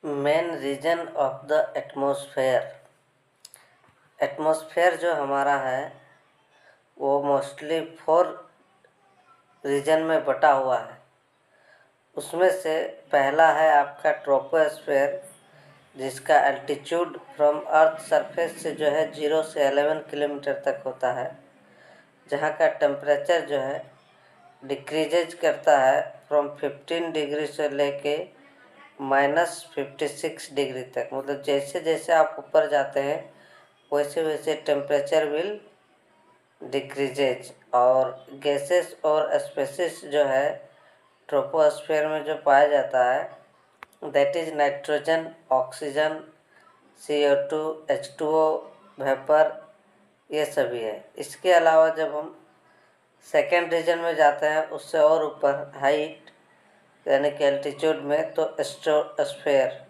Main reason of the atmosphere जो हमारा है वो मोस्टली 4 रीजन में बटा हुआ है। उसमें से पहला है आपका ट्रोपोस्फेयर, जिसका एल्टीट्यूड फ्रॉम अर्थ सरफेस से जो है 0 से 11 किलोमीटर तक होता है, जहाँ का टेम्परेचर जो है डिक्रीजेज करता है फ्रॉम 15 डिग्री से लेके -56 डिग्री तक। मतलब जैसे जैसे आप ऊपर जाते हैं वैसे वैसे टेम्परेचर विल डिक्रीजेज। और गैसेस और स्पेसिस जो है ट्रोपोस्फेयर में जो पाया जाता है that is nitrogen, oxygen, CO2, H2O, vapour, ये सभी है। इसके अलावा जब हम सेकेंड रीजन में जाते हैं उससे और ऊपर हाइट यानी कि एल्टीट्यूड में, तो स्ट्रेटोस्फेयर,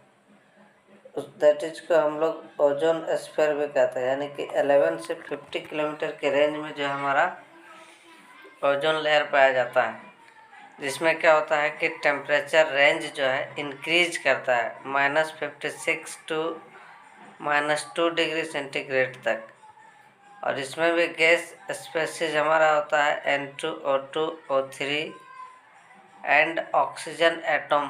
दैट इज को हम लोग ओजोन स्फीयर भी कहते हैं, यानी कि 11 से 50 किलोमीटर के रेंज में जो हमारा ओजोन लेयर पाया जाता है, जिसमें क्या होता है कि टेम्परेचर रेंज जो है इंक्रीज करता है -56 टू -2 डिग्री सेंटीग्रेड तक। और इसमें भी गैस स्पेसीज हमारा होता है N2O2 O3 and oxygen atom.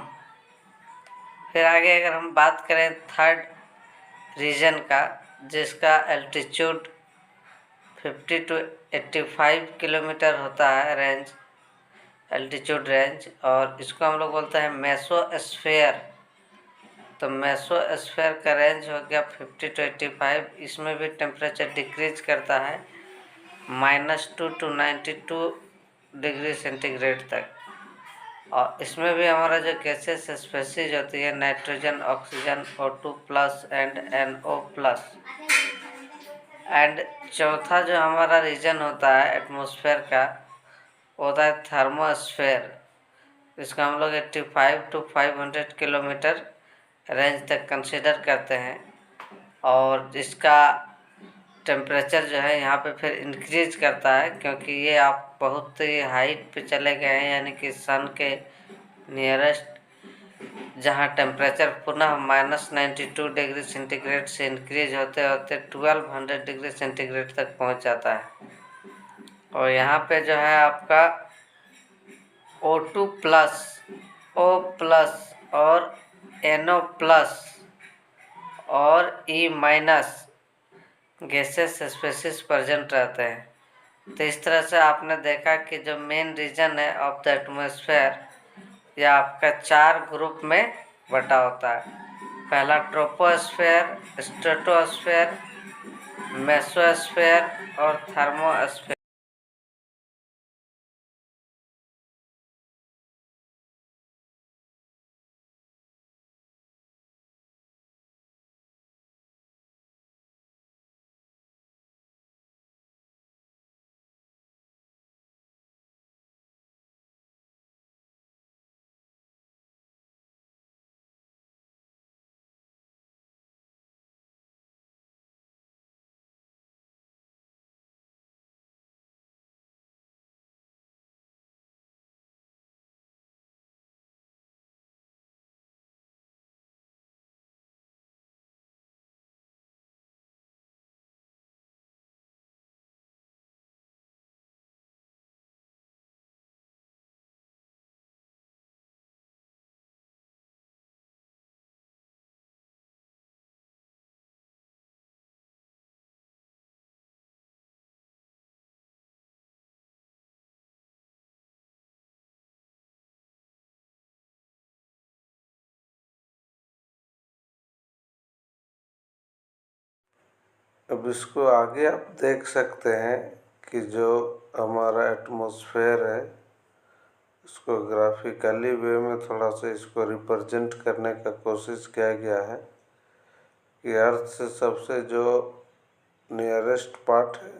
फिर आगे अगर हम बात करें थर्ड रीजन का, जिसका एल्टीट्यूड 50 टू 85 किलोमीटर होता है रेंज, एल्टीट्यूड रेंज, और इसको हम लोग बोलते हैं मेसोस्फेयर। तो मेसोस्फेयर का रेंज हो गया 50 टू 85। इसमें भी टेम्परेचर डिक्रीज करता है -2 टू 92 डिग्री सेंटीग्रेड तक। और इसमें भी हमारा जो गैसेस स्पेसीज होती है nitrogen, oxygen, O2+ and NO+। And चौथा जो हमारा रीजन होता है एटमॉस्फेयर का वो होता है थर्मोस्फेयर। इसका हम लोग 85 टू 500 किलोमीटर रेंज तक कंसीडर करते हैं। और इसका टेम्परेचर जो है यहाँ पे फिर इंक्रीज करता है, क्योंकि ये आप बहुत ही हाइट पे चले गए हैं, यानी कि सन के नियरेस्ट, जहाँ टेम्परेचर पुनः -92 डिग्री सेंटीग्रेड से इंक्रीज होते होते 1200 डिग्री सेंटीग्रेड तक पहुँच जाता है। और यहाँ पे जो है आपका O2+, O+ और NO+ और E- गैसेस स्पेसीज प्रेजेंट रहते हैं। तो इस तरह से आपने देखा कि जो मेन रीजन है ऑफ द एटमॉस्फेयर, यह आपका 4 ग्रुप में बटा होता है। पहला ट्रोपोस्फेयर, स्ट्रेटोस्फेयर, मेसोस्फेयर और थर्मोस्फेयर। अब इसको आगे आप देख सकते हैं कि जो हमारा एटमॉस्फेयर है इसको ग्राफिकली वे में थोड़ा सा इसको रिप्रेजेंट करने का कोशिश किया गया है कि अर्थ से सबसे जो नियरेस्ट पार्ट है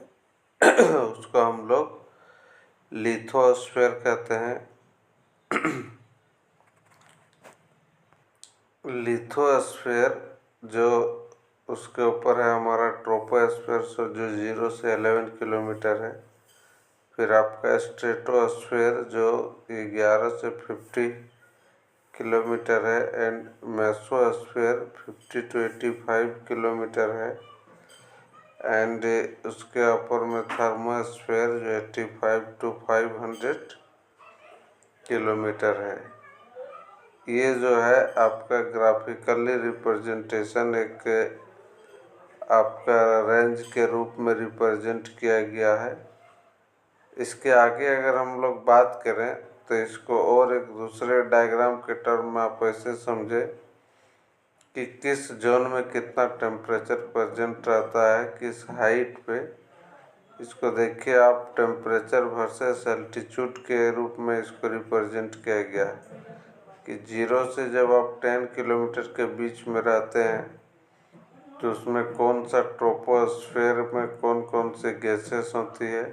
उसको हम लोग लिथोस्फेयर कहते हैं। लिथोस्फेयर जो उसके ऊपर है हमारा ट्रोपोस्फेयर, जो 0 से 11 किलोमीटर है। फिर आपका स्ट्रेटोस्फेयर जो 11 से 50 किलोमीटर है एंड मेसोस्फीयर 50 to 85 किलोमीटर है एंड उसके ऊपर में थर्मोस्फीयर जो 85 to 500 किलोमीटर है। ये जो है आपका ग्राफिकली रिप्रेजेंटेशन एक आपका रेंज के रूप में रिप्रेजेंट किया गया है। इसके आगे अगर हम लोग बात करें तो इसको और एक दूसरे डायग्राम के टर्म में आप ऐसे समझे कि किस जोन में कितना टेम्परेचर प्रेजेंट रहता है, किस हाइट पे। इसको देखिए आप, टेम्परेचर वर्सेस एल्टीट्यूड के रूप में इसको रिप्रेजेंट किया गया है कि 0 से जब आप 10 किलोमीटर के बीच में रहते हैं तो उसमें कौन सा ट्रोपोस्फेयर में कौन कौन सी गैसेस होती है,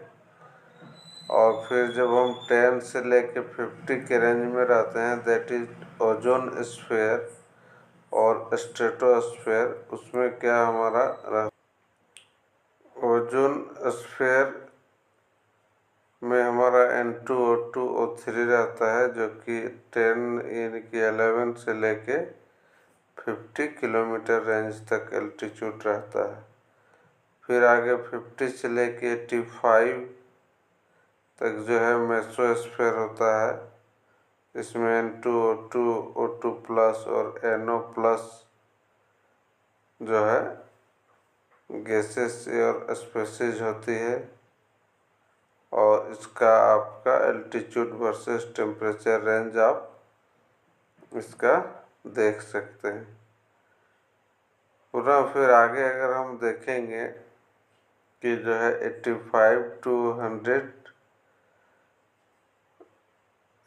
और फिर जब हम 10 से लेके 50 के रेंज में रहते हैं दैट इज ओजोन स्फीयर और स्ट्रेटोस्फीयर, उसमें क्या हमारा ओजोन स्फीयर में हमारा N2O2O3 रहता है जो कि 10 यानी कि 11 से लेके 50 किलोमीटर रेंज तक एल्टीट्यूड रहता है। फिर आगे 50 से लेके 85 तक जो है मेसोस्फीयर होता है। इसमें N2O2 O2 प्लस और NO प्लस जो है गैसेस और स्पेसीज होती है, और इसका आपका एल्टीट्यूड वर्सेस टेम्परेचर रेंज आप इसका देख सकते हैं पूरा। फिर आगे अगर हम देखेंगे कि जो है 85 to 100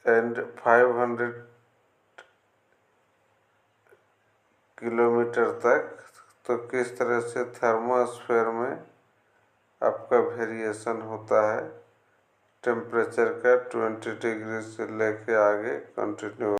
एंड 500 किलोमीटर तक, तो किस तरह से थर्मोस्फीयर में आपका वेरिएशन होता है टेम्परेचर का 20 डिग्री से लेके आगे कंटिन्यू